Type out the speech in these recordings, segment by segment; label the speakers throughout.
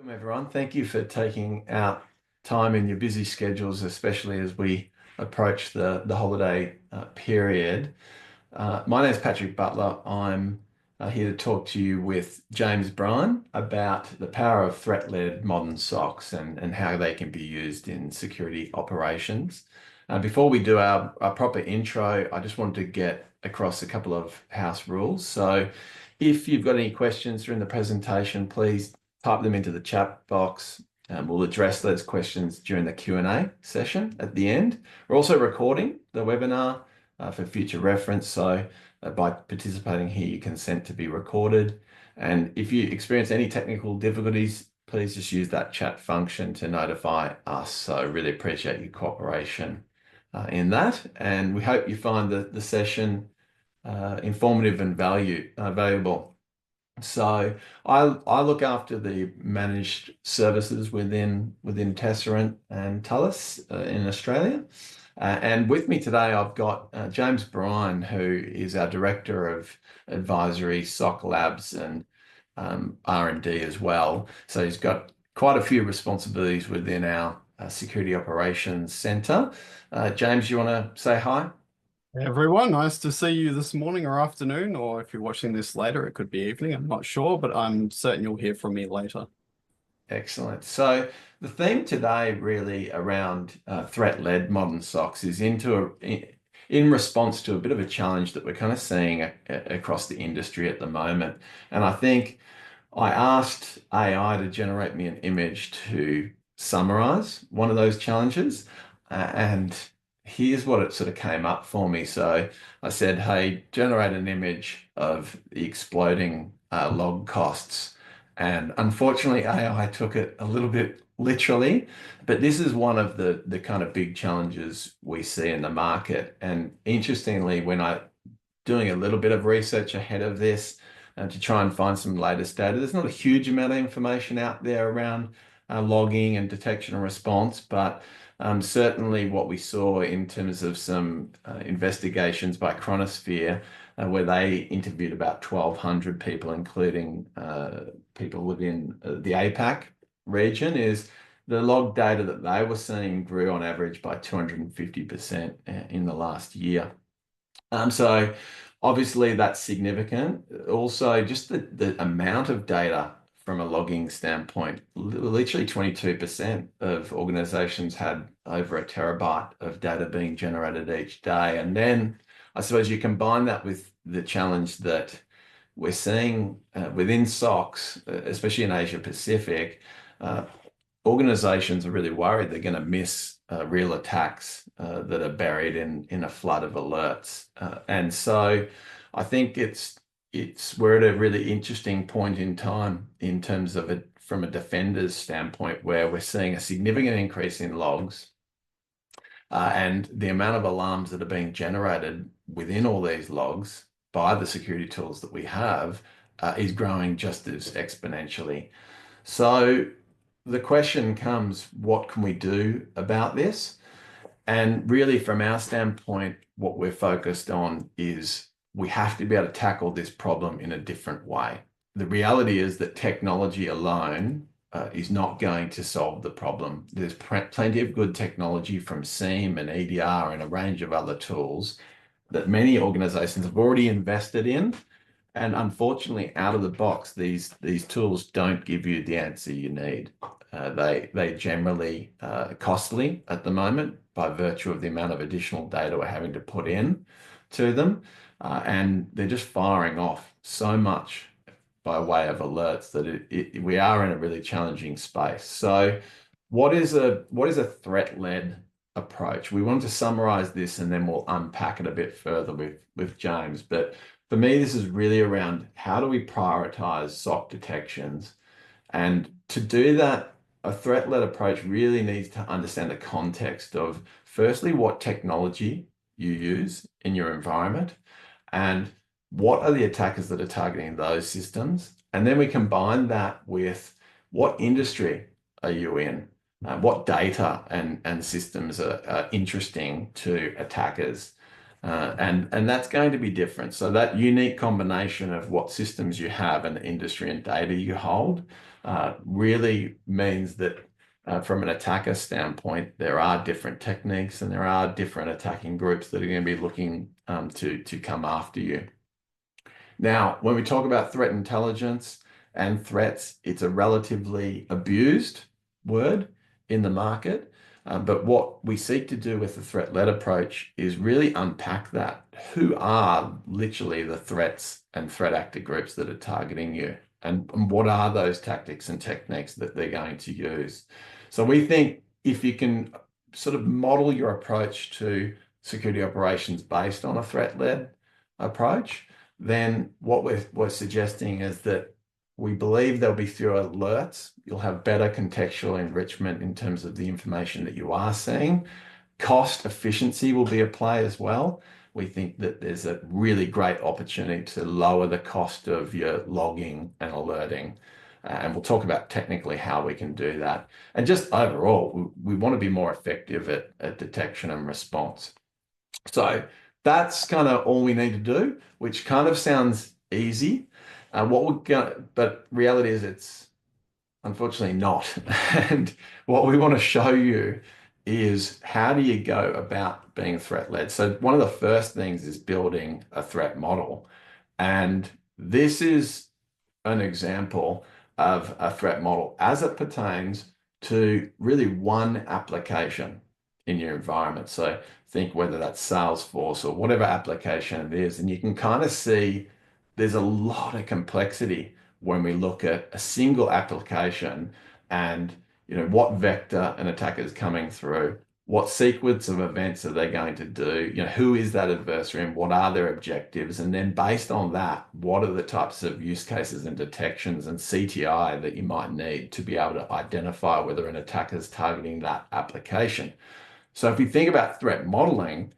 Speaker 1: Welcome, everyone. Thank you for taking out time in your busy schedules, especially as we approach the holiday period. My name is Patrick Butler. I'm here to talk to you with James Brine about the power of threat-led modern SOCs and how they can be used in security operations. Before we do our proper intro, I just wanted to get across a couple of house rules. So if you've got any questions during the presentation, please type them into the chat box. We'll address those questions during the Q&A session at the end. We're also recording the webinar for future reference. So by participating here, you consent to be recorded. And if you experience any technical difficulties, please just use that chat function to notify us. So I really appreciate your cooperation in that. And we hope you find the session informative and valuable. So I look after the managed services within Tesserent and Thales in Australia. And with me today, I've got James Brine, who is our Director of Advisory, SOC Labs, and R&D as well. So he's got quite a few responsibilities within our Security Operations Centre. James, you want to say hi?
Speaker 2: Hey everyone, nice to see you this morning or afternoon, or if you're watching this later, it could be evening. I'm not sure, but I'm certain you'll hear from me later.
Speaker 1: Excellent. So the theme today really around threat-led modern SOCs is in response to a bit of a challenge that we're kind of seeing across the industry at the moment. And I think I asked AI to generate me an image to summarize one of those challenges. And here's what it sort of came up for me. So I said, hey, generate an image of the exploding log costs. And unfortunately, AI took it a little bit literally, but this is one of the kind of big challenges we see in the market. And interestingly, when I doing a little bit of research ahead of this to try and find some latest data, there's not a huge amount of information out there around logging and detection and response, but certainly what we saw in terms of some investigations by Chronosphere, where they interviewed about 1,200 people, including people within the APAC region, is the log data that they were seeing grew on average by 250% in the last year. So obviously that's significant. Also, just the amount of data from a logging standpoint, literally 22% of organizations had over a terabyte of data being generated each day. And then I suppose you combine that with the challenge that we're seeing within SOCs, especially in Asia Pacific, organizations are really worried they're going to miss real attacks that are buried in a flood of alerts. And so I think we're at a really interesting point in time in terms of it from a defender's standpoint, where we're seeing a significant increase in logs and the amount of alarms that are being generated within all these logs by the security tools that we have is growing just as exponentially. So the question comes, what can we do about this? And really, from our standpoint, what we're focused on is we have to be able to tackle this problem in a different way. The reality is that technology alone is not going to solve the problem. There's plenty of good technology from SIEM and EDR and a range of other tools that many organizations have already invested in. And unfortunately, out of the box, these tools don't give you the answer you need. They generally costly at the moment by virtue of the amount of additional data we're having to put in to them. And they're just firing off so much by way of alerts that we are in a really challenging space. So what is a threat-led approach? We want to summarize this and then we'll unpack it a bit further with James. But for me, this is really around how do we prioritize SOC detections? And to do that, a threat-led approach really needs to understand the context of, firstly, what technology you use in your environment and what are the attackers that are targeting those systems. And then we combine that with what industry are you in? What data and systems are interesting to attackers? And that's going to be different. So that unique combination of what systems you have and the industry and data you hold really means that from an attacker standpoint, there are different techniques and there are different attacking groups that are going to be looking to come after you. Now, when we talk about threat intelligence and threats, it's a relatively abused word in the market. But what we seek to do with the threat-led approach is really unpack that. Who are literally the threats and threat actor groups that are targeting you? And what are those tactics and techniques that they're going to use? So we think if you can sort of model your approach to security operations based on a threat-led approach, then what we're suggesting is that we believe there'll be fewer alerts. You'll have better contextual enrichment in terms of the information that you are seeing. Cost efficiency will be a play as well. We think that there's a really great opportunity to lower the cost of your logging and alerting. And we'll talk about technically how we can do that. And just overall, we want to be more effective at detection and response. So that's kind of all we need to do, which kind of sounds easy. But reality is it's unfortunately not. And what we want to show you is how do you go about being threat-led? So one of the first things is building a threat model. And this is an example of a threat model as it pertains to really one application in your environment. So think whether that's Salesforce or whatever application it is, and you can kind of see there's a lot of complexity when we look at a single application and what vector an attacker is coming through, what sequence of events are they going to do, who is that adversary and what are their objectives, and then based on that, what are the types of use cases and detections and CTI that you might need to be able to identify whether an attacker is targeting that application. So if you think about threat modeling,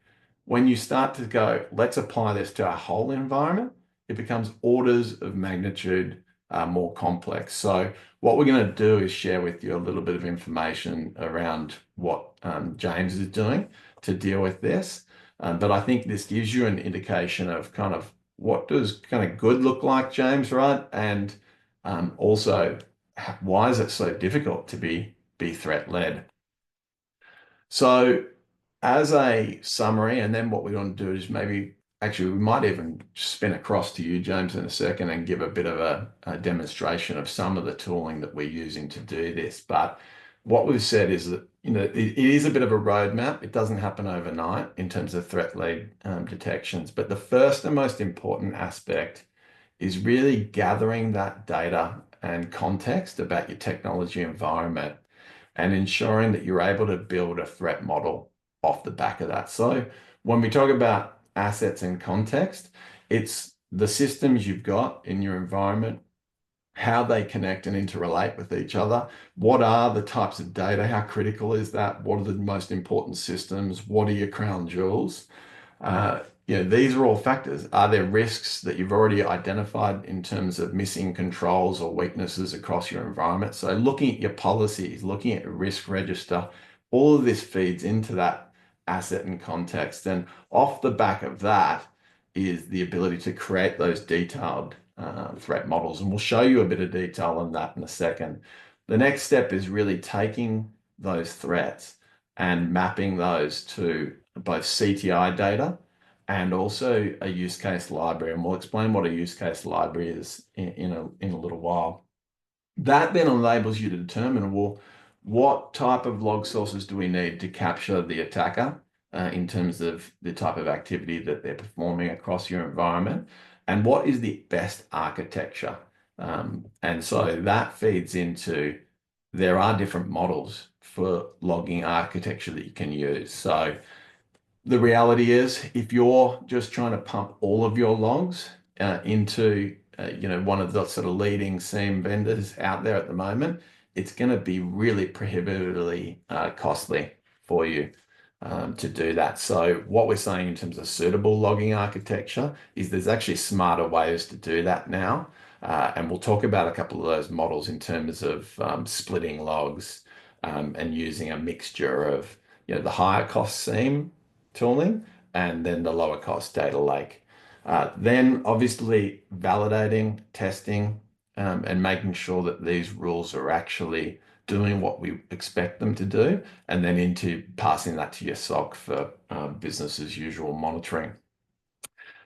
Speaker 1: when you start to go, let's apply this to our whole environment, it becomes orders of magnitude more complex. So what we're going to do is share with you a little bit of information around what James is doing to deal with this. But I think this gives you an indication of kind of what does kind of good look like, James, right? And also, why is it so difficult to be threat-led? So as a summary, and then what we want to do is actually, we might even spin across to you, James, in a second and give a bit of a demonstration of some of the tooling that we're using to do this. But what we've said is that, it is a bit of a roadmap. It doesn't happen overnight in terms of threat-led detections. But the first and most important aspect is really gathering that data and context about your technology environment and ensuring that you're able to build a threat model off the back of that. So when we talk about assets and context, it's the systems you've got in your environment, how they connect and interrelate with each other. What are the types of data? How critical is that? What are the most important systems? What are your crown jewels? These are all factors. Are there risks that you've already identified in terms of missing controls or weaknesses across your environment? So looking at your policies, looking at your risk register, all of this feeds into that asset and context. And off the back of that is the ability to create those detailed threat models. And we'll show you a bit of detail on that in a second. The next step is really taking those threats and mapping those to both CTI data and also a use case library. And we'll explain what a use case library is in a little while. That then enables you to determine, well, what type of log sources do we need to capture the attacker in terms of the type of activity that they're performing across your environment, and what is the best architecture? And so that feeds into, there are different models for logging architecture that you can use. So the reality is, if you're just trying to pump all of your logs into one of the sort of leading SIEM vendors out there at the moment, it's going to be really prohibitively costly for you to do that. So what we're saying in terms of suitable logging architecture is there's actually smarter ways to do that now. And we'll talk about a couple of those models in terms of splitting logs and using a mixture of the higher cost SIEM tooling and then the lower cost data lake. Then obviously validating, testing, and making sure that these rules are actually doing what we expect them to do, and then into passing that to your SOC for business as usual monitoring.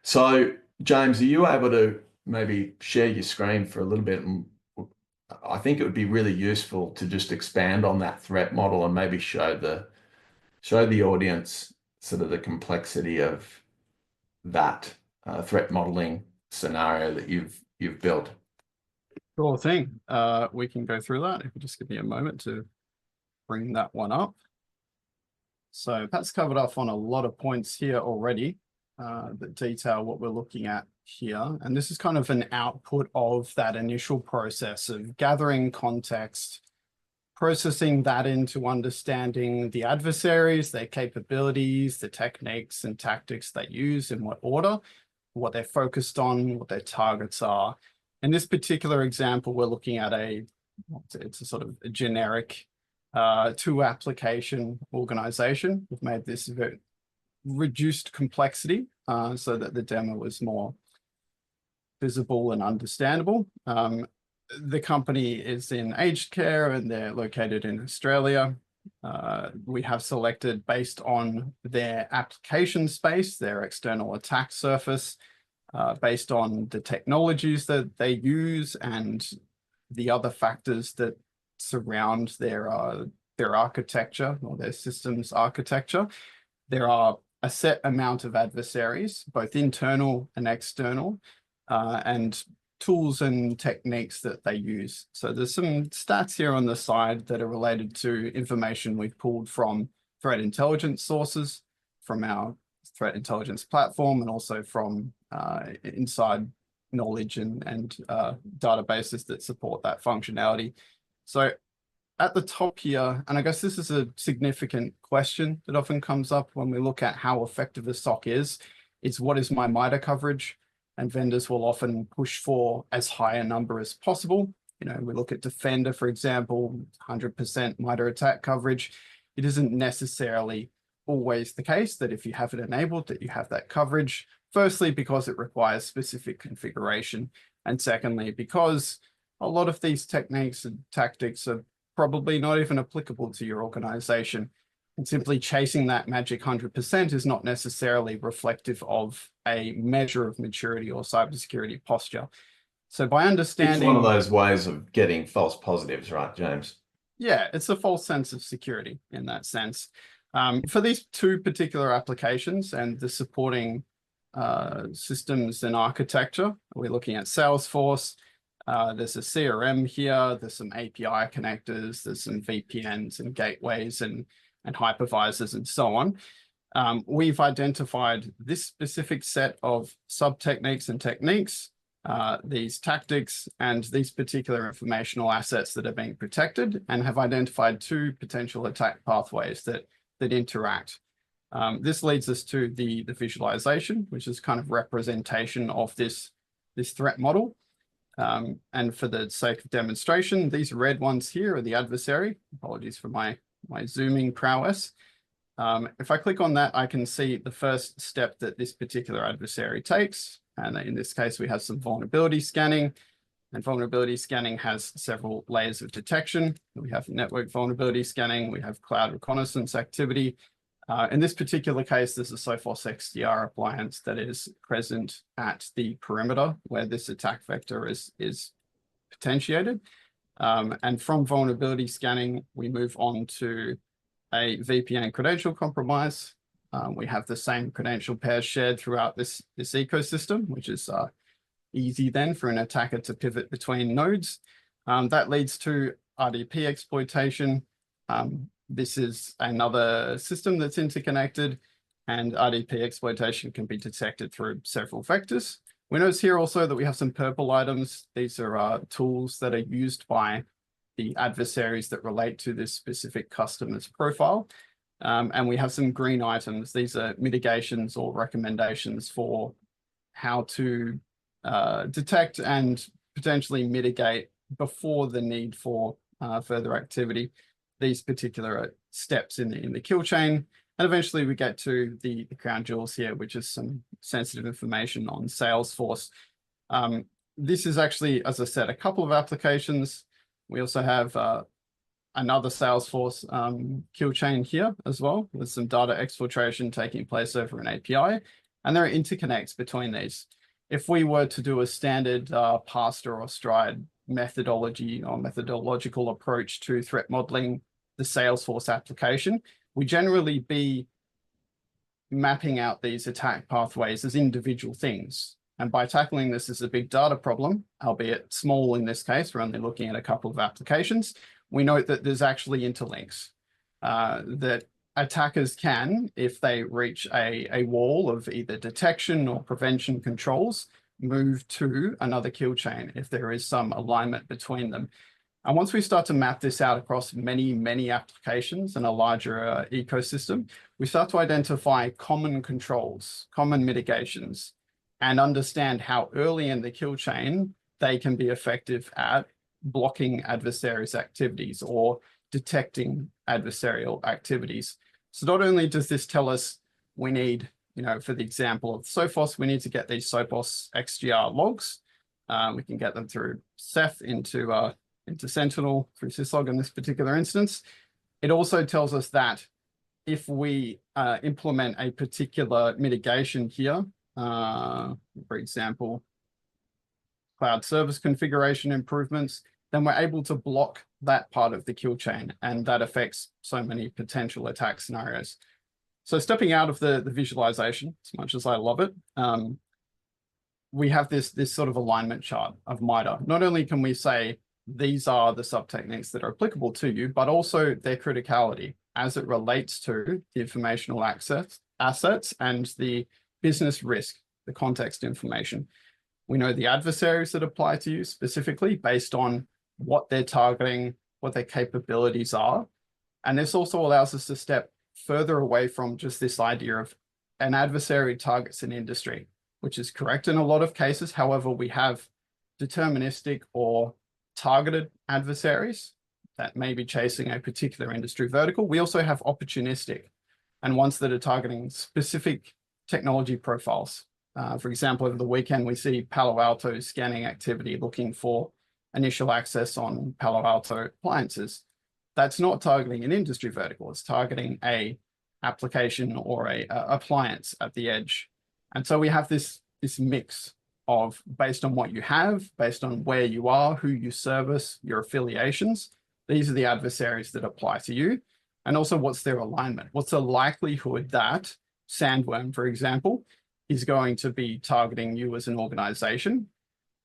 Speaker 1: So, James, are you able to maybe share your screen for a little bit? And I think it would be really useful to just expand on that threat model and maybe show the audience sort of the complexity of that threat modeling scenario that you've built.
Speaker 2: Sure thing. We can go through that. If you just give me a moment to bring that one up. So Pat's covered off on a lot of points here already that detail what we're looking at here. And this is kind of an output of that initial process of gathering context, processing that into understanding the adversaries, their capabilities, the techniques and tactics they use, in what order, what they're focused on, what their targets are. In this particular example, we're looking at it's a sort of a generic two application organization. We've made this a very reduced complexity so that the demo is more visible and understandable. The company is in aged care and they're located in Australia. We have selected based on their application space, their external attack surface, based on the technologies that they use and the other factors that surround their architecture or their systems architecture. There are a set amount of adversaries, both internal and external, and tools and techniques that they use. So there's some stats here on the side that are related to information we've pulled from threat intelligence sources, from our threat intelligence platform, and also from inside knowledge and databases that support that functionality. So at the top here, and I guess this is a significant question that often comes up when we look at how effective a SOC is what is my MITRE coverage? And vendors will often push for as high a number as possible. You know, we look at Defender, for example, 100% MITRE attack coverage. It isn't necessarily always the case that if you have it enabled, that you have that coverage. Firstly, because it requires specific configuration. And secondly, because a lot of these techniques and tactics are probably not even applicable to your organization. And simply chasing that magic 100% is not necessarily reflective of a measure of maturity or cybersecurity posture. So by understanding...
Speaker 1: It's one of those ways of getting false positives, right, James?
Speaker 2: Yeah, it's a false sense of security in that sense. For these two particular applications and the supporting systems and architecture, we're looking at Salesforce. There's a CRM here, there's some API connectors, there's some VPNs and gateways and hypervisors and so on. We've identified this specific set of sub-techniques and techniques, these tactics and these particular informational assets that are being protected, and have identified two potential attack pathways that interact. This leads us to the visualization, which is kind of representation of this threat model. And for the sake of demonstration, these red ones here are the adversary. Apologies for my zooming prowess. If I click on that, I can see the first step that this particular adversary takes. And in this case, we have some vulnerability scanning. And vulnerability scanning has several layers of detection. We have network vulnerability scanning. We have cloud reconnaissance activity. In this particular case, there's a Sophos XDR appliance that is present at the perimeter where this attack vector is potentiated. And from vulnerability scanning, we move on to a VPN credential compromise. We have the same credential pairs shared throughout this ecosystem, which is easy then for an attacker to pivot between nodes. That leads to RDP exploitation. This is another system that's interconnected, and RDP exploitation can be detected through several vectors. We notice here also that we have some purple items. These are tools that are used by the adversaries that relate to this specific customer's profile. And we have some green items. These are mitigations or recommendations for how to detect and potentially mitigate before the need for further activity these particular steps in the kill chain. And eventually we get to the crown jewels here, which is some sensitive information on Salesforce. This is actually, as I said, a couple of applications. We also have another Salesforce kill chain here as well, with some data exfiltration taking place over an API. And there are interconnects between these. If we were to do a standard PASTA or STRIDE methodology or methodological approach to threat modeling the Salesforce application, we generally be mapping out these attack pathways as individual things. And by tackling this as a big data problem, albeit small in this case, we're only looking at a couple of applications, we note that there's actually interlinks that attackers can, if they reach a wall of either detection or prevention controls, move to another kill chain if there is some alignment between them. And once we start to map this out across many, many applications and a larger ecosystem, we start to identify common controls, common mitigations, and understand how early in the kill chain they can be effective at blocking adversaries' activities or detecting adversarial activities. So not only does this tell us we need, for the example of Sophos, we need to get these Sophos XGR logs. We can get them through Ceph into Sentinel through syslog in this particular instance. It also tells us that if we implement a particular mitigation here, for example, cloud service configuration improvements, then we're able to block that part of the kill chain, and that affects so many potential attack scenarios. So stepping out of the visualization, as much as I love it, we have this sort of alignment chart of MITRE. Not only can we say these are the sub-techniques that are applicable to you, but also their criticality as it relates to the informational assets and the business risk, the context information. We know the adversaries that apply to you specifically based on what they're targeting, what their capabilities are. And this also allows us to step further away from just this idea of an adversary targets an industry, which is correct in a lot of cases. However, we have deterministic or targeted adversaries that may be chasing a particular industry vertical. We also have opportunistic and ones that are targeting specific technology profiles. For example, over the weekend, we see Palo Alto scanning activity looking for initial access on Palo Alto appliances. That's not targeting an industry vertical. It's targeting a application or a appliance at the edge. And so we have this mix of, based on what you have, based on where you are, who you service, your affiliations, these are the adversaries that apply to you. And also what's their alignment? What's the likelihood that Sandworm, for example, is going to be targeting you as an organization?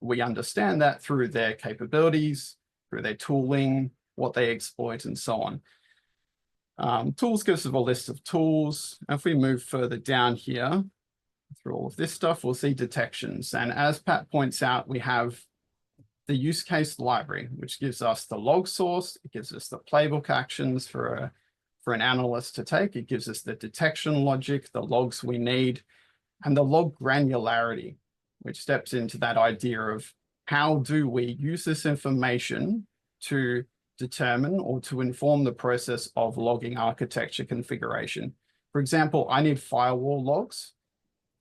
Speaker 2: We understand that through their capabilities, through their tooling, what they exploit, and so on. Tools gives us a list of tools. If we move further down here, through all of this stuff, we'll see detections. And as Pat points out, we have the use case library, which gives us the log source. It gives us the playbook actions for an analyst to take. It gives us the detection logic, the logs we need, and the log granularity, which steps into that idea of how do we use this information to determine or to inform the process of logging architecture configuration. For example, I need firewall logs.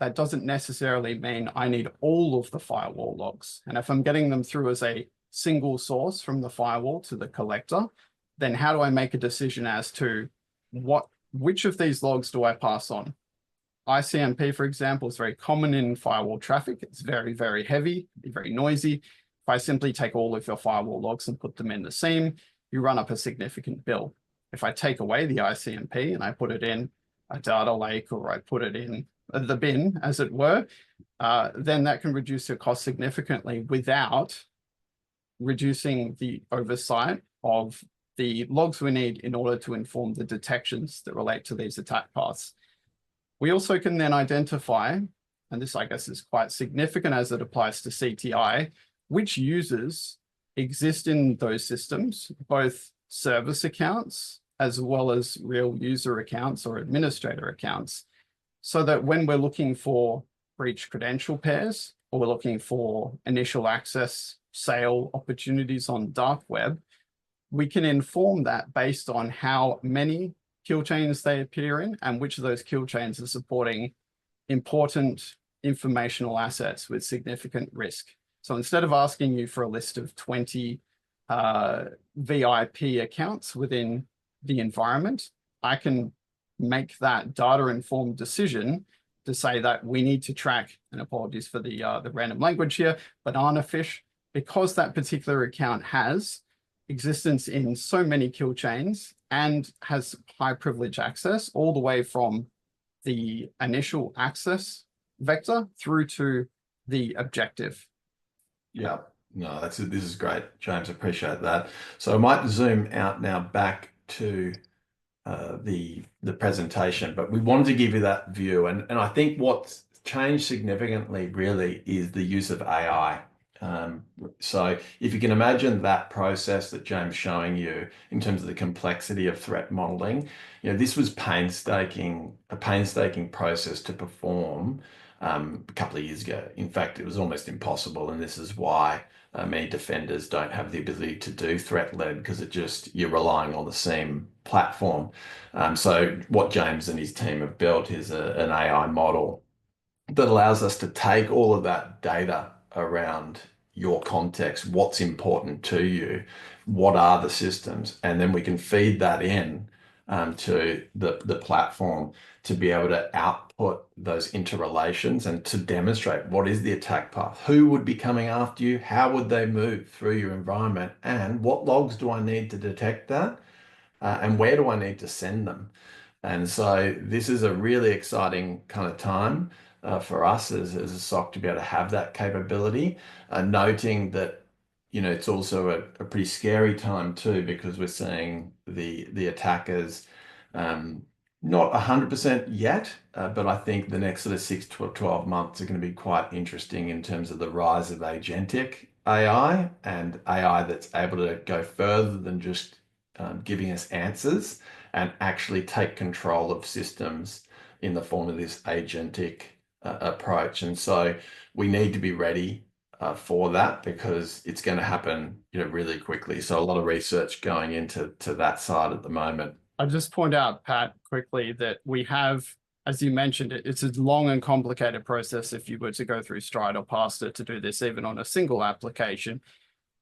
Speaker 2: That doesn't necessarily mean I need all of the firewall logs. And if I'm getting them through as a single source from the firewall to the collector, then how do I make a decision as to which of these logs do I pass on? ICMP, for example, is very common in firewall traffic. It's very, very heavy, very noisy. If I simply take all of your firewall logs and put them in the seam, you run up a significant bill. If I take away the ICMP and I put it in a data lake, or I put it in the bin, as it were, then that can reduce your cost significantly without reducing the oversight of the logs we need in order to inform the detections that relate to these attack paths. We also can then identify, and this I guess is quite significant as it applies to CTI, which users exist in those systems, both service accounts as well as real user accounts or administrator accounts, so that when we're looking for breach credential pairs, or we're looking for initial access sale opportunities on dark web, we can inform that based on how many kill chains they appear in and which of those kill chains are supporting important informational assets with significant risk. So instead of asking you for a list of 20 VIP accounts within the environment, I can make that data-informed decision to say that we need to track, and apologies for the random language here, banana fish, because that particular account has existence in so many kill chains and has high privilege access all the way from the initial access vector through to the objective.
Speaker 1: Yeah, no, this is great, James. Appreciate that. So I might zoom out now back to the presentation, but we wanted to give you that view, and I think what's changed significantly really is the use of AI. So if you can imagine that process that James showing you in terms of the complexity of threat modeling, this was a painstaking process to perform a couple of years ago. In fact, it was almost impossible, and this is why many defenders don't have the ability to do threat-led, because you're relying on the same platform. So what James and his team have built is an AI model that allows us to take all of that data around your context, what's important to you, what are the systems, and then we can feed that in to the platform to be able to output those interrelations and to demonstrate what is the attack path, who would be coming after you, how would they move through your environment, and what logs do I need to detect that, and where do I need to send them. And so this is a really exciting kind of time for us as a SOC to be able to have that capability, noting that it's also a pretty scary time too, because we're seeing the attackers not 100% yet, but I think the next sort of 6 to 12 months are going to be quite interesting in terms of the rise of agentic AI and AI that's able to go further than just giving us answers and actually take control of systems in the form of this agentic approach. And so we need to be ready for that, because it's going to happen really quickly. So a lot of research going into that side at the moment.
Speaker 2: I'll just point out, Pat, quickly that we have, as you mentioned, it's a long and complicated process if you were to go through Stride or Pasta to do this, even on a single application.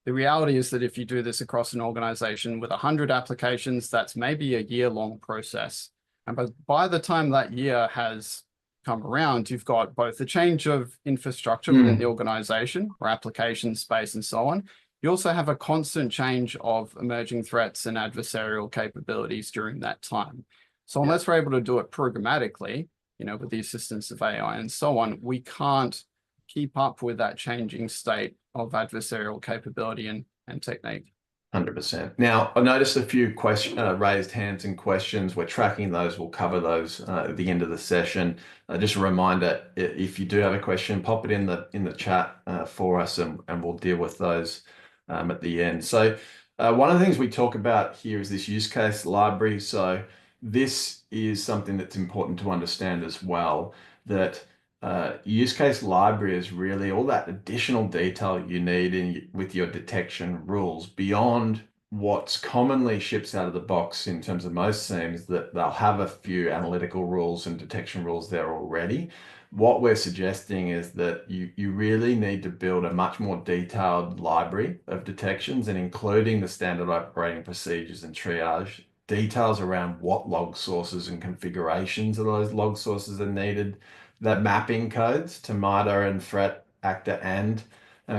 Speaker 2: The reality is that if you do this across an organization with 100 applications, that's maybe a year-long process. And by the time that year has come around, you've got both the change of infrastructure within the organization, or application space and so on. You also have a constant change of emerging threats and adversarial capabilities during that time. So unless we're able to do it programmatically, with the assistance of AI and so on, we can't keep up with that changing state of adversarial capability and technique.
Speaker 1: 100%. Now, I noticed a few raised hands and questions. We're tracking those. We'll cover those at the end of the session. Just a reminder, if you do have a question, pop it in the chat for us, and we'll deal with those at the end. So one of the things we talk about here is this use case library. So this is something that's important to understand as well, that use case library is really all that additional detail you need with your detection rules beyond what's commonly ships out of the box in terms of most SIEMs, that they'll have a few analytical rules and detection rules there already. What we're suggesting is that you really need to build a much more detailed library of detections, and including the standard operating procedures and triage, details around what log sources and configurations of those log sources are needed, that mapping codes to MITRE and threat actor and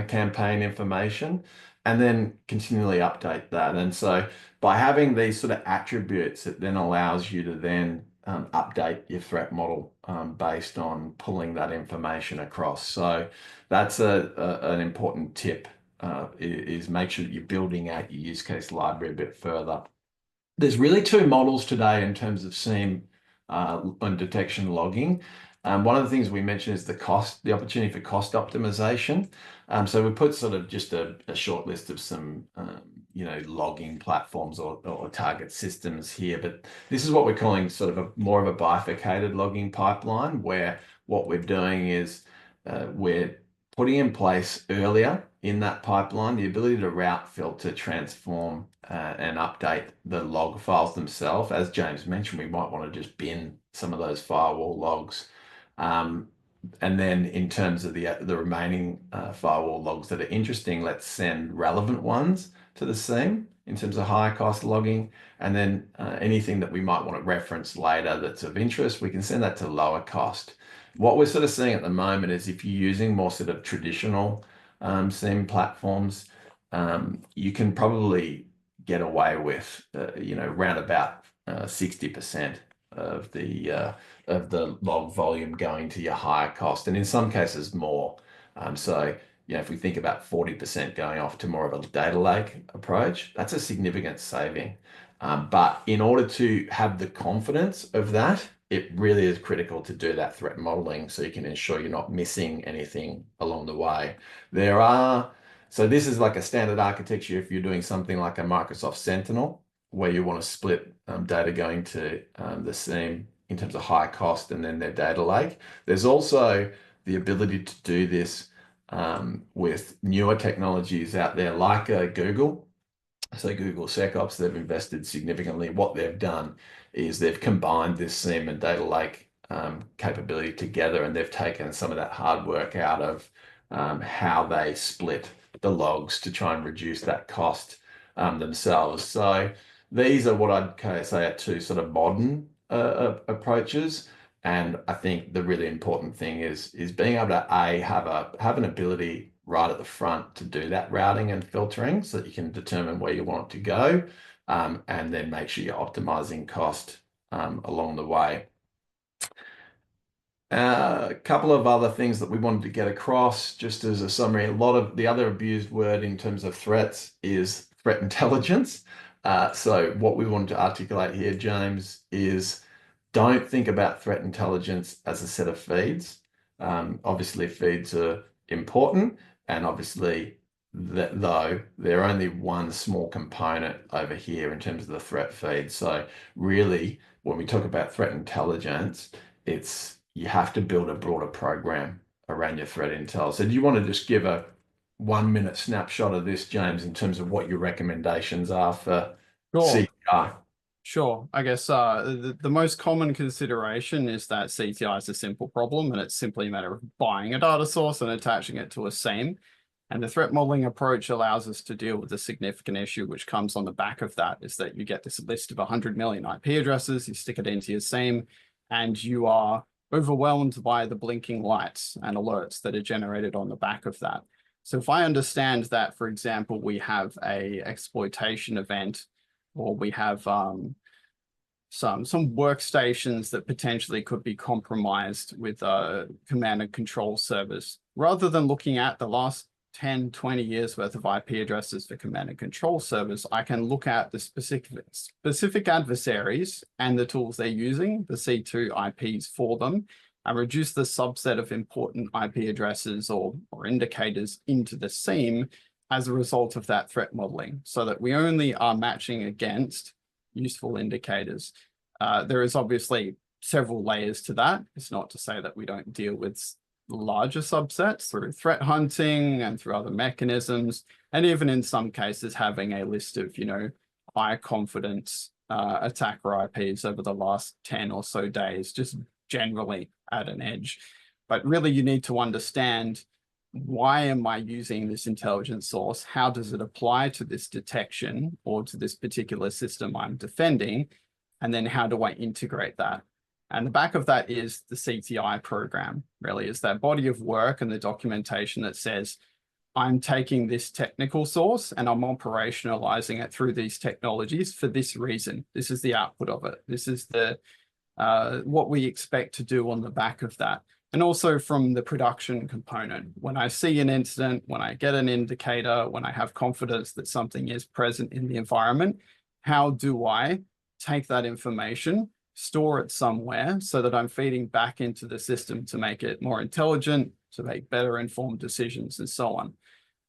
Speaker 1: campaign information, and then continually update that. And so by having these sort of attributes, it then allows you to then update your threat model based on pulling that information across. So that's an important tip, is make sure that you're building out your use case library a bit further. There's really two models today in terms of SIEM and detection logging. One of the things we mentioned is the opportunity for cost optimization. So we put sort of just a short list of some, logging platforms or target systems here, but this is what we're calling sort of more of a bifurcated logging pipeline, where what we're doing is we're putting in place earlier in that pipeline, the ability to route, filter, transform, and update the log files themselves. As James mentioned, we might want to just bin some of those firewall logs. And then in terms of the remaining firewall logs that are interesting, let's send relevant ones to the SIEM in terms of higher cost logging. And then anything that we might want to reference later that's of interest, we can send that to lower cost. What we're sort of seeing at the moment is if you're using more sort of traditional SIEM platforms, you can probably get away with, around about 60% of the log volume going to your higher cost, and in some cases more. So, if we think about 40% going off to more of a data lake approach, that's a significant saving. But in order to have the confidence of that, it really is critical to do that threat modeling so you can ensure you're not missing anything along the way. So this is like a standard architecture if you're doing something like a Microsoft Sentinel, where you want to split data going to the SIEM in terms of high cost and then their data lake. There's also the ability to do this with newer technologies out there like Google. So Google SecOps, they've invested significantly. What they've done is they've combined this SIEM and data lake capability together, and they've taken some of that hard work out of how they split the logs to try and reduce that cost themselves. So these are what I'd say are two sort of modern approaches. And I think the really important thing is being able to have an ability right at the front to do that routing and filtering so that you can determine where you want it to go, and then make sure you're optimizing cost along the way. A couple of other things that we wanted to get across, just as a summary. A lot of the other abused word in terms of threats is threat intelligence. So what we wanted to articulate here, James, is don't think about threat intelligence as a set of feeds. Obviously, feeds are important, and obviously, though, they're only one small component over here in terms of the threat feed. So really, when we talk about threat intelligence, you have to build a broader program around your threat intel. So do you want to just give a 1-minute snapshot of this, James, in terms of what your recommendations are for CTI?
Speaker 2: Sure. I guess the most common consideration is that CTI is a simple problem, and it's simply a matter of buying a data source and attaching it to a SIEM. And the threat modeling approach allows us to deal with a significant issue which comes on the back of that, is that you get this list of 100 million IP addresses, you stick it into your SIEM, and you are overwhelmed by the blinking lights and alerts that are generated on the back of that. So if I understand that, for example, we have a exploitation event, or we have some workstations that potentially could be compromised with command and control servers, rather than looking at the last 10, 20 years worth of IP addresses for command and control servers, I can look at the specific adversaries and the tools they're using, the C2 IPs for them, and reduce the subset of important IP addresses or indicators into the SIEM as a result of that threat modeling, so that we only are matching against useful indicators. There is obviously several layers to that. It's not to say that we don't deal with larger subsets through threat hunting and through other mechanisms, and even in some cases having a list of, high confidence attacker IPs over the last 10 or so days, just generally at an edge. But really you need to understand, why am I using this intelligence source? How does it apply to this detection or to this particular system I'm defending? And then how do I integrate that? And the back of that is the CTI program, really, is that body of work and the documentation that says, I'm taking this technical source and I'm operationalizing it through these technologies for this reason. This is the output of it. This is what we expect to do on the back of that. And also from the production component, when I see an incident, when I get an indicator, when I have confidence that something is present in the environment, how do I take that information, store it somewhere so that I'm feeding back into the system to make it more intelligent, to make better informed decisions, and so on.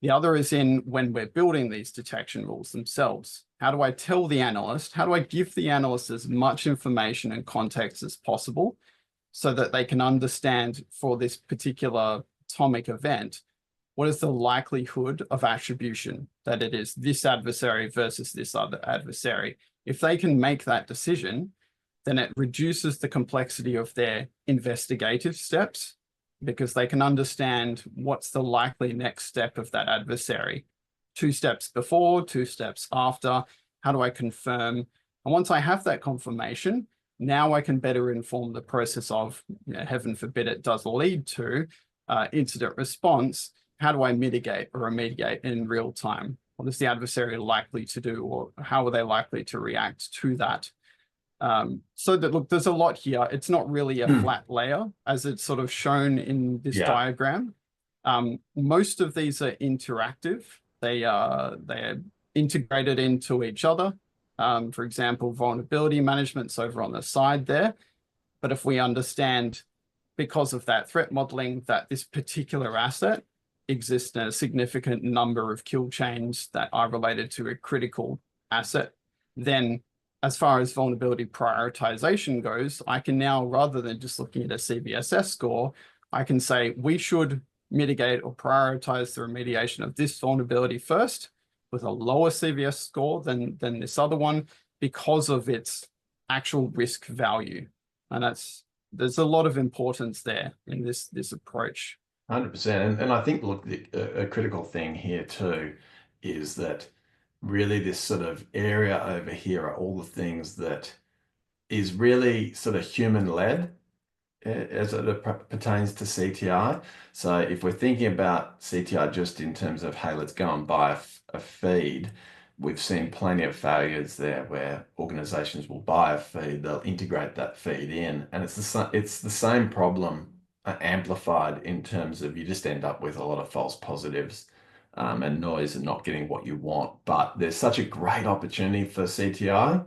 Speaker 2: The other is in when we're building these detection rules themselves. How do I tell the analyst, how do I give the analyst as much information and context as possible so that they can understand, for this particular atomic event, what is the likelihood of attribution that it is this adversary versus this other adversary? If they can make that decision, then it reduces the complexity of their investigative steps, because they can understand what's the likely next step of that adversary. 2 steps before, 2 steps after, how do I confirm? And once I have that confirmation, now I can better inform the process of, heaven forbid it does lead to incident response. How do I mitigate or remediate in real time? What is the adversary likely to do, or how are they likely to react to that? So that, look, there's a lot here. It's not really a flat layer as it's sort of shown in this diagram. Most of these are interactive. They're integrated into each other. For example, vulnerability management's over on the side there. But if we understand, because of that threat modeling, that this particular asset exists in a significant number of kill chains that are related to a critical asset, then as far as vulnerability prioritization goes, I can now, rather than just looking at a CVSS score, I can say we should mitigate or prioritize the remediation of this vulnerability first with a lower CVS score than this other one, because of its actual risk value. And there's a lot of importance there in this approach.
Speaker 1: 100%. And I think, look, a critical thing here too is that really this sort of area over here are all the things that is really sort of human-led as it pertains to CTI. So if we're thinking about CTI just in terms of, hey, let's go and buy a feed, we've seen plenty of failures there where organizations will buy a feed, they'll integrate that feed in, and it's the same problem amplified in terms of you just end up with a lot of false positives and noise and not getting what you want. But there's such a great opportunity for CTI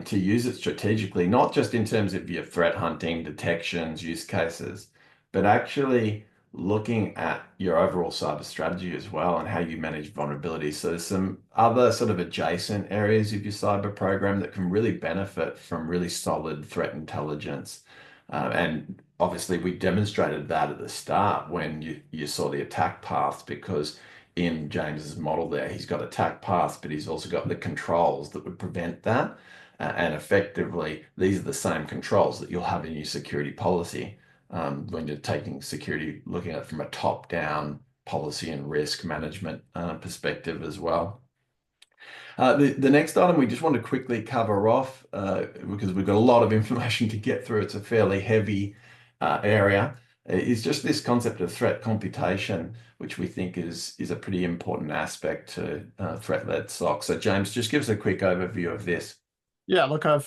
Speaker 1: to use it strategically, not just in terms of your threat hunting, detections, use cases, but actually looking at your overall cyber strategy as well and how you manage vulnerabilities. So there's some other sort of adjacent areas of your cyber program that can really benefit from really solid threat intelligence. And obviously we demonstrated that at the start when you saw the attack paths, because in James's model there, he's got attack paths, but he's also got the controls that would prevent that. And effectively, these are the same controls that you'll have in your security policy when you're taking security, looking at it from a top-down policy and risk management perspective as well. The next item we just want to quickly cover off, because we've got a lot of information to get through. It's a fairly heavy area. Is just this concept of threat computation, which we think is a pretty important aspect to threat-led SOC. So James, just give us a quick overview of this.
Speaker 2: Yeah, look, I've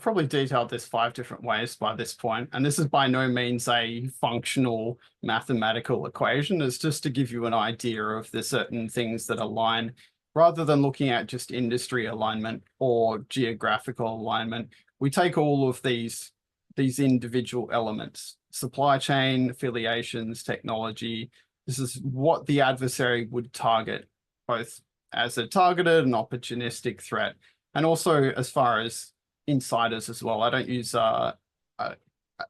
Speaker 2: probably detailed this 5 different ways by this point, and this is by no means a functional mathematical equation. It's just to give you an idea of the certain things that align, rather than looking at just industry alignment or geographical alignment. We take all of these individual elements, supply chain, affiliations, technology. This is what the adversary would target, both as a targeted and opportunistic threat. And also as far as insiders as well. I don't use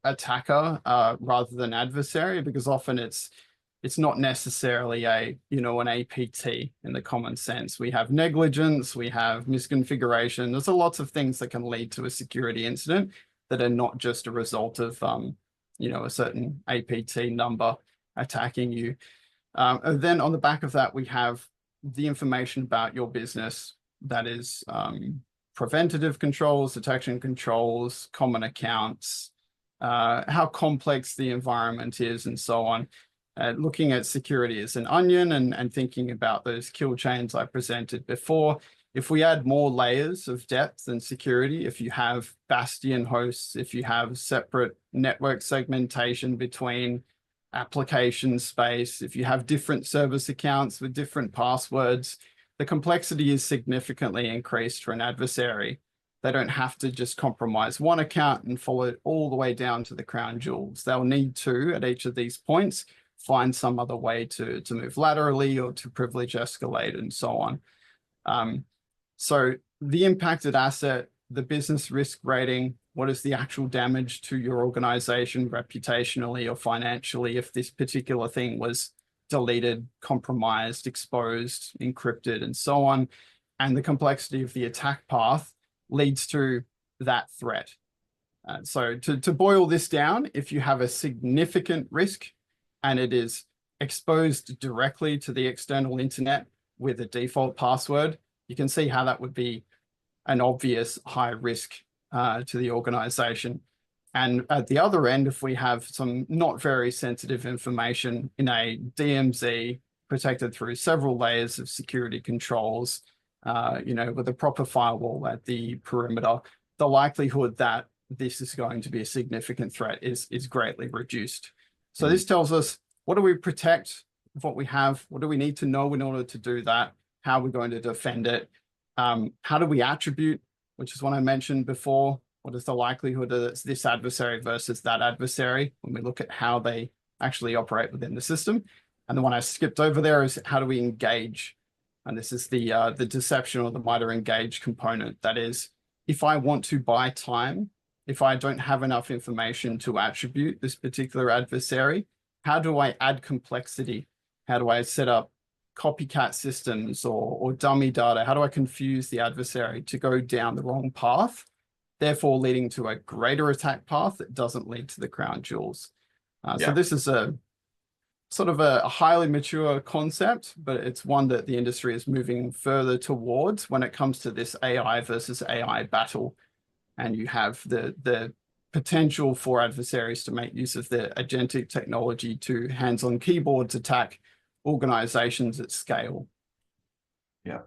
Speaker 2: attacker rather than adversary, because often it's not necessarily an APT in the common sense. We have negligence, we have misconfiguration. There's lots of things that can lead to a security incident that are not just a result of a certain APT number attacking you. And then on the back of that, we have the information about your business. That is preventative controls, detection controls, common accounts, how complex the environment is, and so on. Looking at security as an onion and thinking about those kill chains I presented before. If we add more layers of depth and security, if you have bastion hosts, if you have separate network segmentation between application space, if you have different service accounts with different passwords, the complexity is significantly increased for an adversary. They don't have to just compromise one account and follow it all the way down to the crown jewels. They'll need to, at each of these points, find some other way to move laterally or to privilege escalate and so on. So the impacted asset, the business risk rating, what is the actual damage to your organization reputationally or financially if this particular thing was deleted, compromised, exposed, encrypted, and so on. And the complexity of the attack path leads to that threat. So to boil this down, if you have a significant risk and it is exposed directly to the external internet with a default password, you can see how that would be an obvious high risk to the organization. And at the other end, if we have some not very sensitive information in a DMZ protected through several layers of security controls, with a proper firewall at the perimeter, the likelihood that this is going to be a significant threat is greatly reduced. So this tells us, what do we protect of what we have? What do we need to know in order to do that? How are we going to defend it? How do we attribute, which is what I mentioned before? What is the likelihood that it's this adversary versus that adversary when we look at how they actually operate within the system? And the one I skipped over there is, how do we engage? And this is the deception or the MITRE engage component. That is, if I want to buy time, if I don't have enough information to attribute this particular adversary, how do I add complexity? How do I set up copycat systems or dummy data? How do I confuse the adversary to go down the wrong path, therefore leading to a greater attack path that doesn't lead to the crown jewels? So this is a sort of a highly mature concept, but it's one that the industry is moving further towards when it comes to this AI versus AI battle. And you have the potential for adversaries to make use of the agentic technology to hands-on keyboards attack organizations at scale.
Speaker 1: Yeah.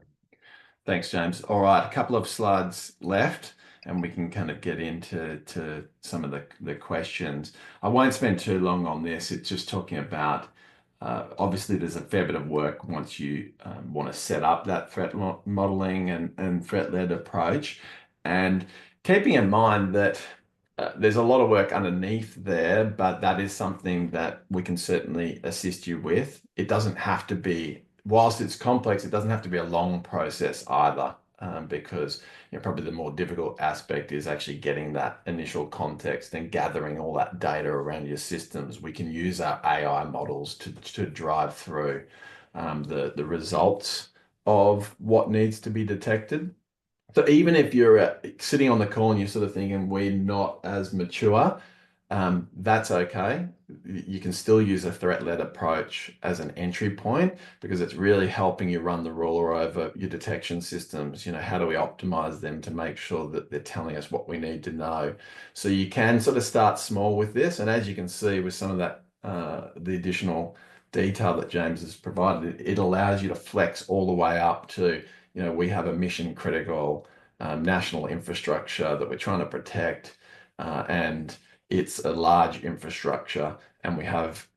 Speaker 1: Thanks, James. All right, a couple of slides left, and we can kind of get into some of the questions. I won't spend too long on this. It's just talking about, obviously there's a fair bit of work once you want to set up that threat modeling and threat-led approach. And keeping in mind that there's a lot of work underneath there, but that is something that we can certainly assist you with. It doesn't have to be, whilst it's complex, it doesn't have to be a long process either, because probably the more difficult aspect is actually getting that initial context and gathering all that data around your systems. We can use our AI models to drive through the results of what needs to be detected. So even if you're sitting on the call and you're sort of thinking we're not as mature, that's okay. You can still use a threat-led approach as an entry point, because it's really helping you run the ruler over your detection systems. How do we optimize them to make sure that they're telling us what we need to know? So you can sort of start small with this. And as you can see with some of that, the additional detail that James has provided, it allows you to flex all the way up to, we have a mission critical national infrastructure that we're trying to protect, and it's a large infrastructure, and we have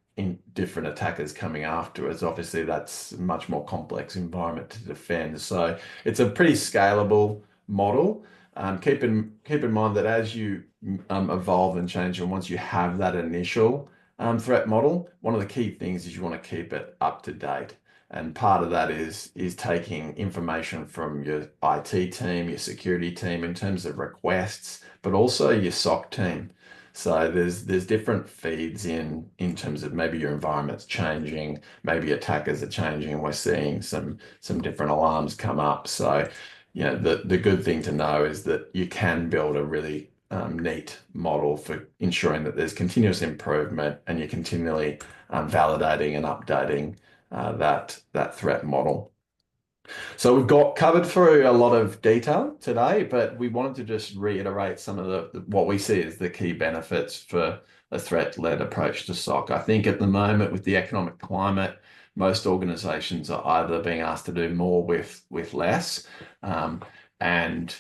Speaker 1: different attackers coming after us. Obviously, that's a much more complex environment to defend. So it's a pretty scalable model. Keep in mind that as you evolve and change, and once you have that initial threat model, one of the key things is you want to keep it up to date. And part of that is taking information from your IT team, your security team in terms of requests, but also your SOC team. So there's different feeds in terms of maybe your environment's changing, maybe attackers are changing, and we're seeing some different alarms come up. So the good thing to know is that you can build a really neat model for ensuring that there's continuous improvement, and you're continually validating and updating that threat model. So we've got covered through a lot of detail today, but we wanted to just reiterate some of what we see as the key benefits for a threat-led approach to SOC. I think at the moment, with the economic climate, most organizations are either being asked to do more with less. And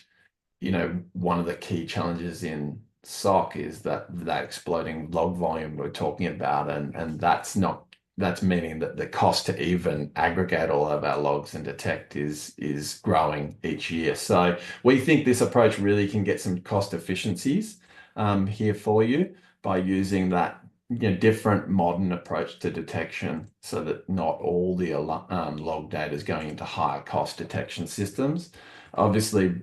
Speaker 1: one of the key challenges in SOC is that exploding log volume we're talking about, and that's meaning that the cost to even aggregate all of our logs and detect is growing each year. So we think this approach really can get some cost efficiencies here for you by using that different modern approach to detection, so that not all the log data is going into higher cost detection systems. Obviously,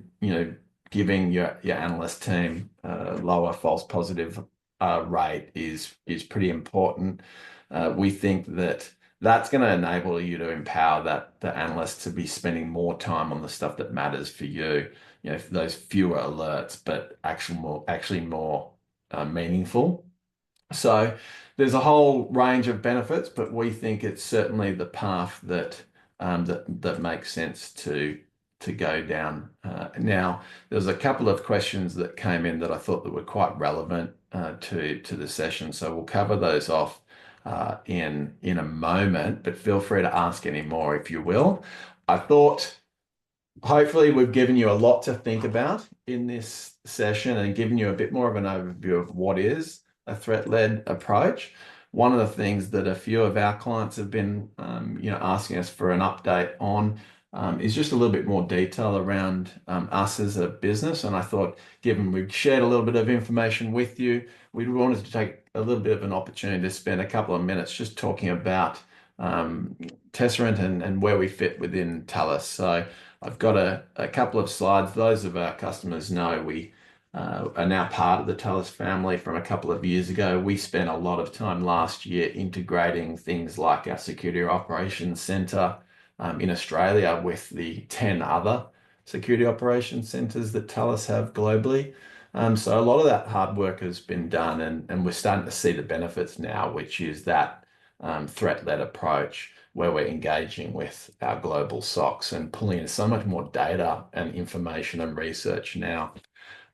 Speaker 1: giving your analyst team a lower false positive rate is pretty important. We think that that's going to enable you to empower the analyst to be spending more time on the stuff that matters for you. Those fewer alerts, but actually more meaningful. So there's a whole range of benefits, but we think it's certainly the path that makes sense to go down. Now, there's a couple of questions that came in that I thought that were quite relevant to the session, so we'll cover those off in a moment. But feel free to ask any more if you will. I thought, hopefully, we've given you a lot to think about in this session and given you a bit more of an overview of what is a threat-led approach. One of the things that a few of our clients have been, asking us for an update on is just a little bit more detail around us as a business. And I thought, given we've shared a little bit of information with you, we wanted to take a little bit of an opportunity to spend a couple of minutes just talking about Tesserent and where we fit within Thales. So I've got a couple of slides. Those of our customers know we are now part of the Thales family from a couple of years ago. We spent a lot of time last year integrating things like our Security Operations Centre in Australia with the 10 other Security Operations Centres that Thales have globally. So a lot of that hard work has been done, and we're starting to see the benefits now, which is that threat-led approach where we're engaging with our global SOCs and pulling in so much more data and information and research now.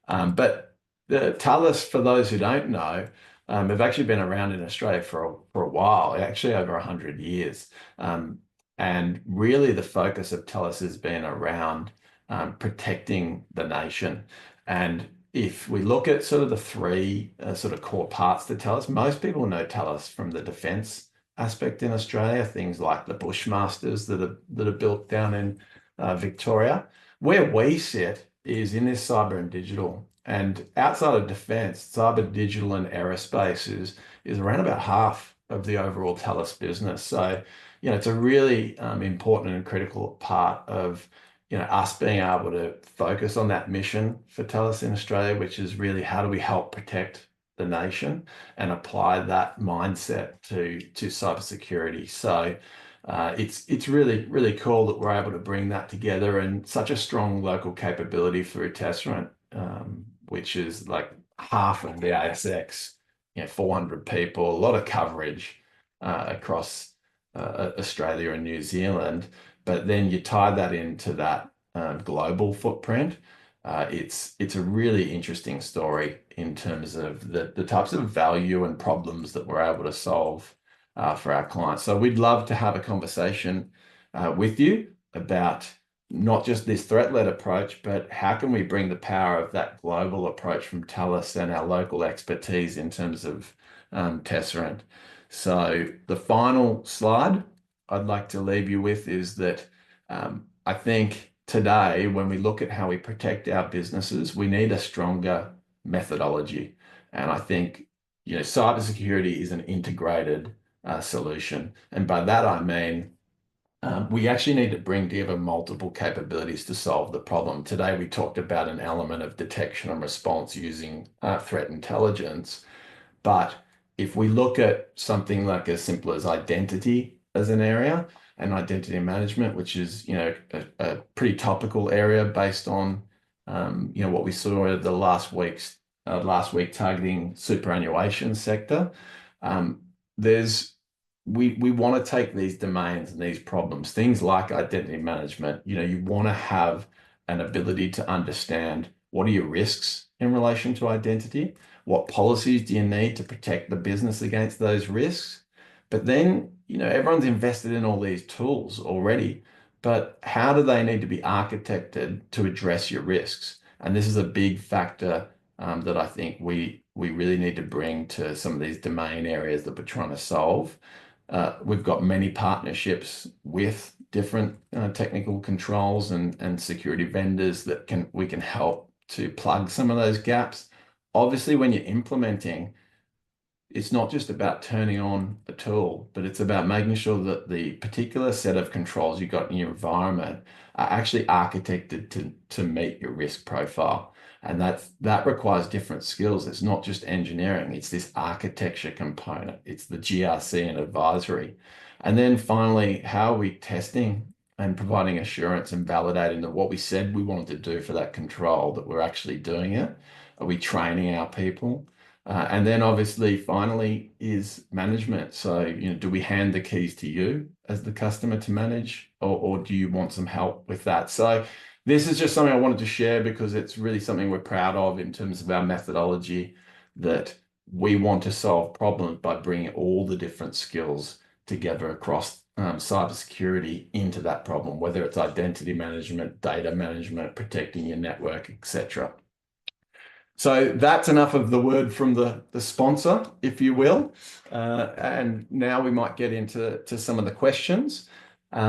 Speaker 1: But the Thales, for those who don't know, have actually been around in Australia for a while, actually over 100 years. And really the focus of Thales has been around protecting the nation. And if we look at sort of the three sort of core parts to Thales, most people know Thales from the defence aspect in Australia, things like the Bushmasters that are built down in Victoria. Where we sit is in this cyber and digital. And outside of defence, cyber, digital, and aerospace is around about half of the overall Thales business. So, it's a really important and critical part of us being able to focus on that mission for Thales in Australia, which is really how do we help protect the nation and apply that mindset to cybersecurity. So it's really, really cool that we're able to bring that together, and such a strong local capability for Tesserent, which is like half of the ASX, 400 people, a lot of coverage across Australia and New Zealand. But then you tie that into that global footprint. It's a really interesting story in terms of the types of value and problems that we're able to solve for our clients. So we'd love to have a conversation with you about not just this threat-led approach, but how can we bring the power of that global approach from Thales and our local expertise in terms of Tesserent. So the final slide I'd like to leave you with is that I think today, when we look at how we protect our businesses, we need a stronger methodology. And I think, cybersecurity is an integrated solution. And by that, I mean, we actually need to bring together multiple capabilities to solve the problem. Today, we talked about an element of detection and response using threat intelligence. But if we look at something like as simple as identity as an area, and identity management, which is, a pretty topical area based on, what we saw the last week targeting superannuation sector. We want to take these domains and these problems, things like identity management. You want to have an ability to understand what are your risks in relation to identity, what policies do you need to protect the business against those risks. But then, everyone's invested in all these tools already, but how do they need to be architected to address your risks? And this is a big factor that I think we really need to bring to some of these domain areas that we're trying to solve. We've got many partnerships with different technical controls and security vendors that we can help to plug some of those gaps. Obviously, when you're implementing, it's not just about turning on a tool, but it's about making sure that the particular set of controls you've got in your environment are actually architected to meet your risk profile. And that requires different skills. It's not just engineering, it's this architecture component, it's the GRC and advisory. And then finally, how are we testing and providing assurance and validating that what we said we wanted to do for that control, that we're actually doing it? Are we training our people? And then obviously, finally, is management. So, do we hand the keys to you as the customer to manage, or do you want some help with that? So this is just something I wanted to share because it's really something we're proud of in terms of our methodology, that we want to solve problems by bringing all the different skills together across cybersecurity into that problem, whether it's identity management, data management, protecting your network, etc. So that's enough of the word from the sponsor, if you will. And now we might get into some of the questions.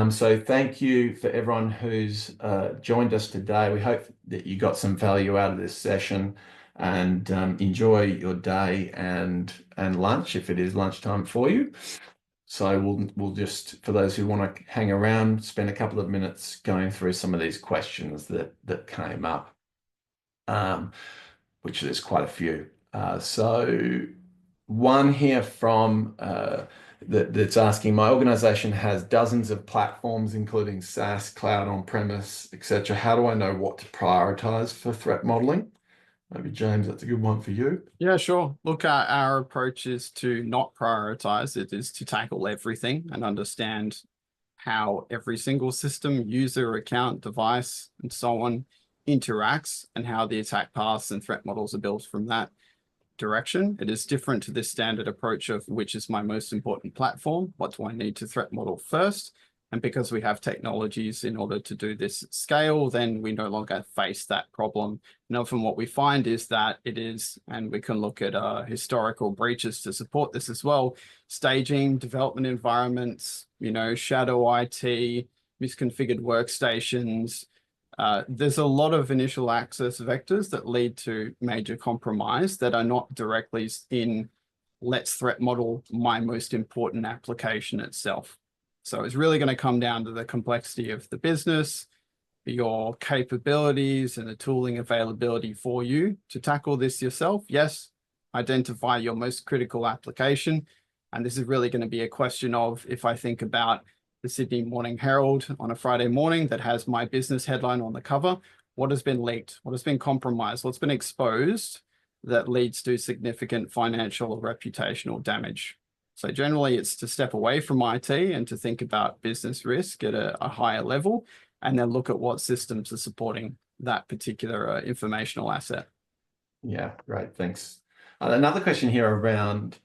Speaker 1: So thank you for everyone who's joined us today. We hope that you got some value out of this session, and enjoy your day and lunch if it is lunchtime for you. So we'll just, for those who want to hang around, spend a couple of minutes going through some of these questions that came up, which there's quite a few. So one here from that's asking, my organization has dozens of platforms, including SaaS, cloud, on-premise, etc. How do I know what to prioritize for threat modeling? Maybe James, that's a good one for you.
Speaker 2: Yeah, sure. Look, our approach is to not prioritize. It is to tackle everything and understand how every single system, user, account, device, and so on interacts, and how the attack paths and threat models are built from that direction. It is different to this standard approach of which is my most important platform, what do I need to threat model first? And because we have technologies in order to do this at scale, then we no longer face that problem. And often what we find is that it is, and we can look at historical breaches to support this as well, staging, development environments, shadow IT, misconfigured workstations. There's a lot of initial access vectors that lead to major compromise that are not directly in let's threat model my most important application itself. So it's really going to come down to the complexity of the business, your capabilities, and the tooling availability for you to tackle this yourself. Yes, identify your most critical application. And this is really going to be a question of, if I think about the Sydney Morning Herald on a Friday morning that has my business headline on the cover, what has been leaked? What has been compromised? What's been exposed that leads to significant financial or reputational damage? So generally, it's to step away from IT and to think about business risk at a higher level, and then look at what systems are supporting that particular informational asset.
Speaker 1: Yeah, great, thanks. Another question here around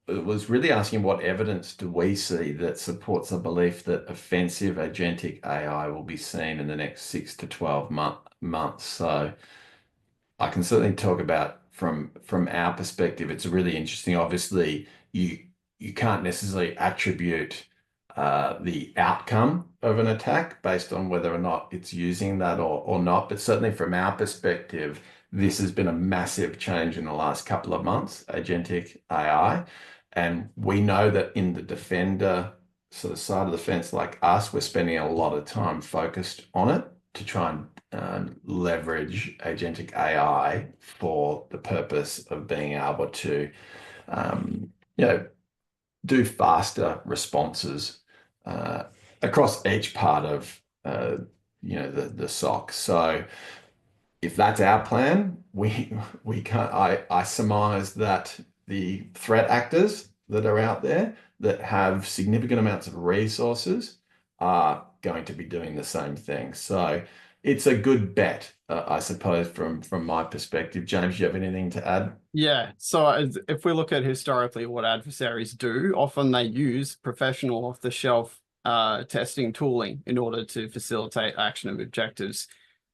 Speaker 1: was really asking, what evidence do we see that supports the belief that offensive agentic AI will be seen in the next 6 to 12 months? So I can certainly talk about from our perspective. It's really interesting. Obviously, you can't necessarily attribute the outcome of an attack based on whether or not it's using that or not. But certainly from our perspective, this has been a massive change in the last couple of months, agentic AI. And we know that in the defender sort of side of the fence like us, we're spending a lot of time focused on it to try and leverage agentic AI for the purpose of being able to, do faster responses across each part of the SOC. So if that's our plan, we can't. I surmise that the threat actors that are out there that have significant amounts of resources are going to be doing the same thing. So it's a good bet, I suppose, from my perspective. James, do you have anything to add?
Speaker 2: Yeah, so if we look at historically what adversaries do, often they use professional off-the-shelf testing tooling in order to facilitate action of objectives.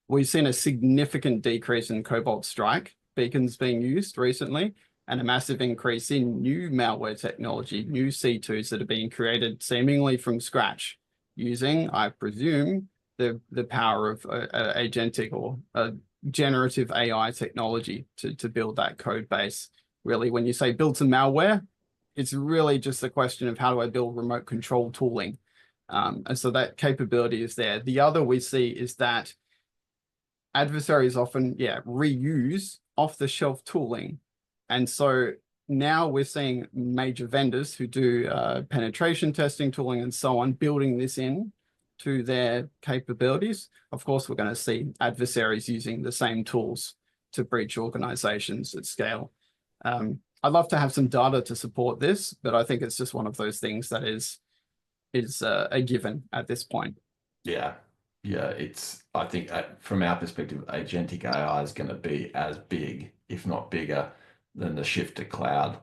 Speaker 2: We've seen a significant decrease in Cobalt Strike beacons being used recently, and a massive increase in new malware technology, new C2s that are being created seemingly from scratch, using, I presume, the power of agentic or generative AI technology to build that code base. Really, when you say build some malware, it's really just a question of how do I build remote control tooling? And so that capability is there. The other we see is that adversaries often, reuse off-the-shelf tooling. And so now we're seeing major vendors who do penetration testing, tooling, and so on, building this in to their capabilities. Of course, we're going to see adversaries using the same tools to breach organizations at scale. I'd love to have some data to support this, but I think it's just one of those things that is a given at this point.
Speaker 1: Yeah. Yeah, I think from our perspective, agentic AI is going to be as big, if not bigger, than the shift to cloud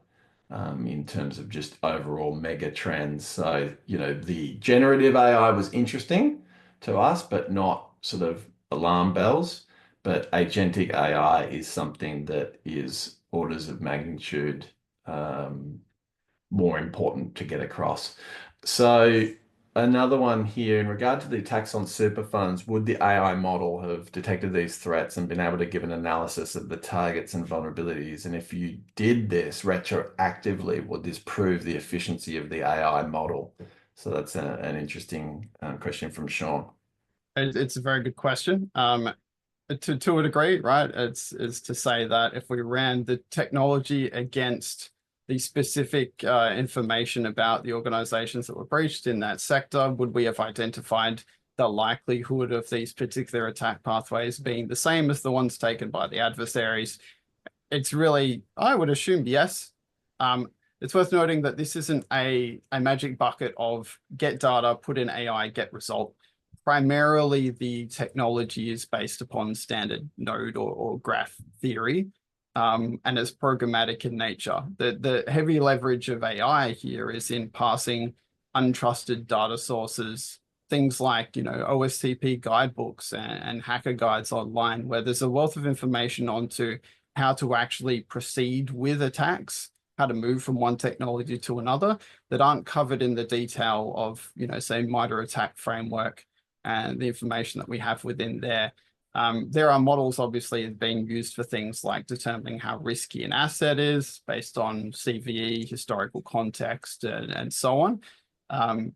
Speaker 1: in terms of just overall mega trends. So, the generative AI was interesting to us, but not sort of alarm bells. But agentic AI is something that is orders of magnitude more important to get across. So another one here in regard to the attacks on super funds, would the AI model have detected these threats and been able to give an analysis of the targets and vulnerabilities? And if you did this retroactively, would this prove the efficiency of the AI model? So that's an interesting question from Sean.
Speaker 2: It's a very good question. To a degree, right? It's to say that if we ran the technology against the specific information about the organizations that were breached in that sector, would we have identified the likelihood of these particular attack pathways being the same as the ones taken by the adversaries? It's really, I would assume yes. It's worth noting that this isn't a magic bucket of get data, put in AI, get result. Primarily, the technology is based upon standard node or graph theory, and it's programmatic in nature. The heavy leverage of AI here is in parsing untrusted data sources, things like OSTP guidebooks and hacker guides online, where there's a wealth of information onto how to actually proceed with attacks, how to move from one technology to another, that aren't covered in the detail of say MITRE ATT&CK framework and the information that we have within there. There are models obviously being used for things like determining how risky an asset is based on CVE, historical context, and so on.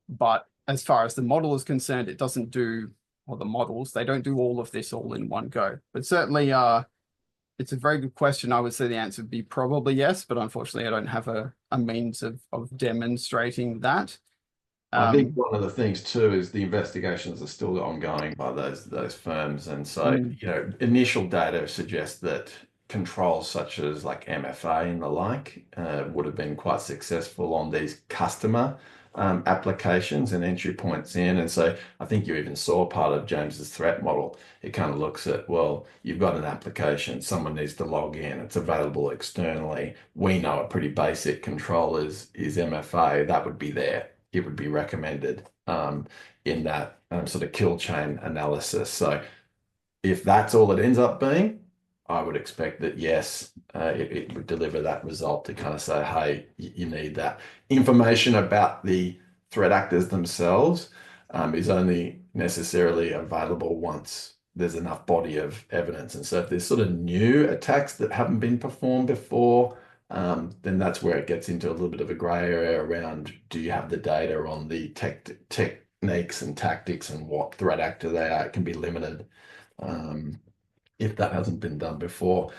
Speaker 2: But as far as the model is concerned, it doesn't do, or the models, they don't do all of this all in one go. But certainly, it's a very good question. I would say the answer would be probably yes, but unfortunately, I don't have a means of demonstrating that.
Speaker 1: I think one of the things too is the investigations are still ongoing by those firms, and so initial data suggests that controls such as like MFA and the like would have been quite successful on these customer applications and entry points in. And so I think you even saw part of James's threat model. It kind of looks at, well, you've got an application, someone needs to log in, it's available externally. We know a pretty basic control is MFA, that would be there. It would be recommended in that sort of kill chain analysis. So if that's all it ends up being, I would expect that, yes, it would deliver that result to kind of say, hey, you need that. Information about the threat actors themselves is only necessarily available once there's enough body of evidence. And so if there's sort of new attacks that haven't been performed before, then that's where it gets into a little bit of a gray area around, do you have the data on the techniques and tactics and what threat actor they are? It can be limited if that hasn't been done before.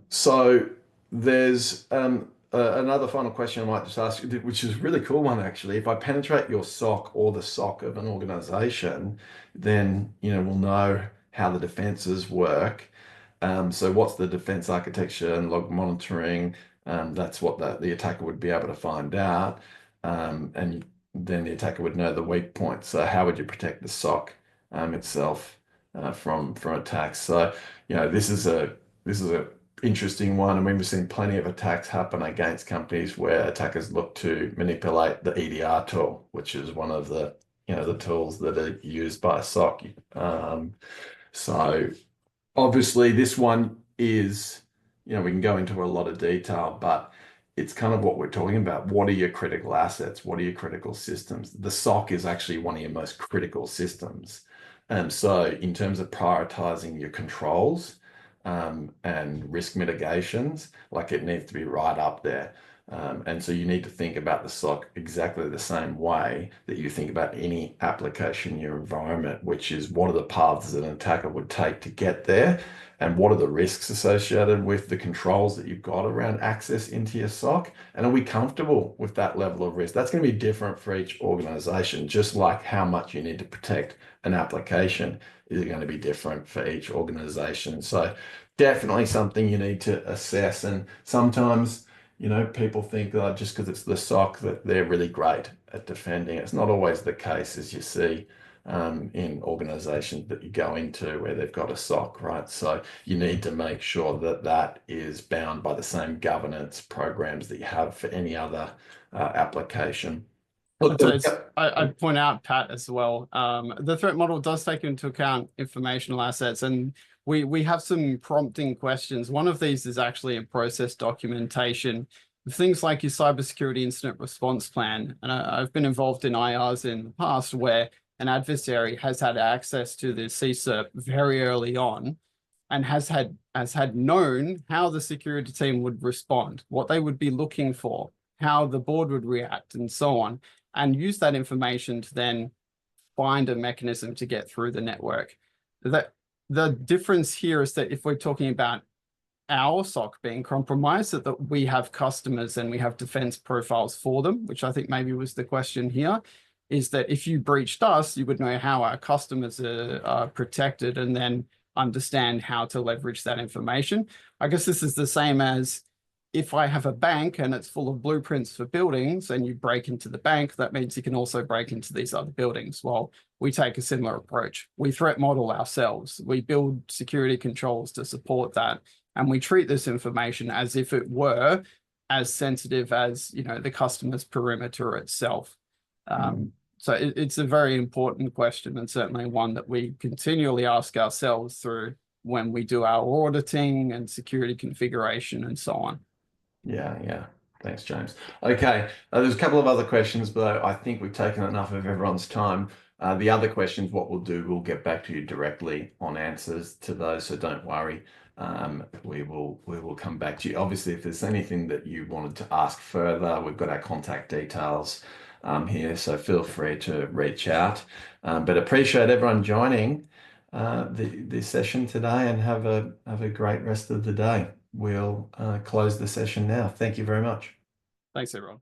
Speaker 1: So there's another final question I might just ask, which is a really cool one actually. If I penetrate your SOC or the SOC of an organization, then we'll know how the defenses work. So what's the defense architecture and log monitoring? That's what the attacker would be able to find out. And then the attacker would know the weak points. So how would you protect the SOC itself from attacks? So, this is a interesting one. I mean, we've seen plenty of attacks happen against companies where attackers look to manipulate the EDR tool, which is one of the the tools that are used by a SOC. So obviously, this one is, we can go into a lot of detail, but it's kind of what we're talking about. What are your critical assets? What are your critical systems? The SOC is actually one of your most critical systems. So in terms of prioritizing your controls and risk mitigations, like it needs to be right up there. And so you need to think about the SOC exactly the same way that you think about any application in your environment, which is what are the paths that an attacker would take to get there, and what are the risks associated with the controls that you've got around access into your SOC, and are we comfortable with that level of risk? That's going to be different for each organization, just like how much you need to protect an application is going to be different for each organization. So definitely something you need to assess. And sometimes, people think that just because it's the SOC that they're really great at defending. It's not always the case, as you see in organizations that you go into where they've got a SOC, right? So you need to make sure that that is bound by the same governance programs that you have for any other application. Look,
Speaker 2: I'd point out, Pat, as well, the threat model does take into account informational assets, and we have some prompting questions. One of these is actually a process documentation. Things like your cybersecurity incident response plan. And I've been involved in IRs in the past where an adversary has had access to the CSIRP very early on and has had known how the security team would respond, what they would be looking for, how the board would react, and so on, and use that information to then find a mechanism to get through the network. The difference here is that if we're talking about our SOC being compromised, that we have customers and we have defense profiles for them, which I think maybe was the question here, is that if you breached us, you would know how our customers are protected and then understand how to leverage that information. I guess this is the same as if I have a bank and it's full of blueprints for buildings and you break into the bank, that means you can also break into these other buildings. Well, we take a similar approach. We threat model ourselves. We build security controls to support that. And we treat this information as if it were as sensitive as, the customer's perimeter itself. So it's a very important question, and certainly one that we continually ask ourselves through when we do our auditing and security configuration and so on.
Speaker 1: Yeah. Thanks, James. Okay, there's a couple of other questions, but I think we've taken enough of everyone's time. The other questions, what we'll do, we'll get back to you directly on answers to those, so don't worry. We will come back to you. Obviously, if there's anything that you wanted to ask further, we've got our contact details here, so feel free to reach out. But appreciate everyone joining the session today, and have a great rest of the day. We'll close the session now. Thank you very much.
Speaker 2: Thanks, everyone.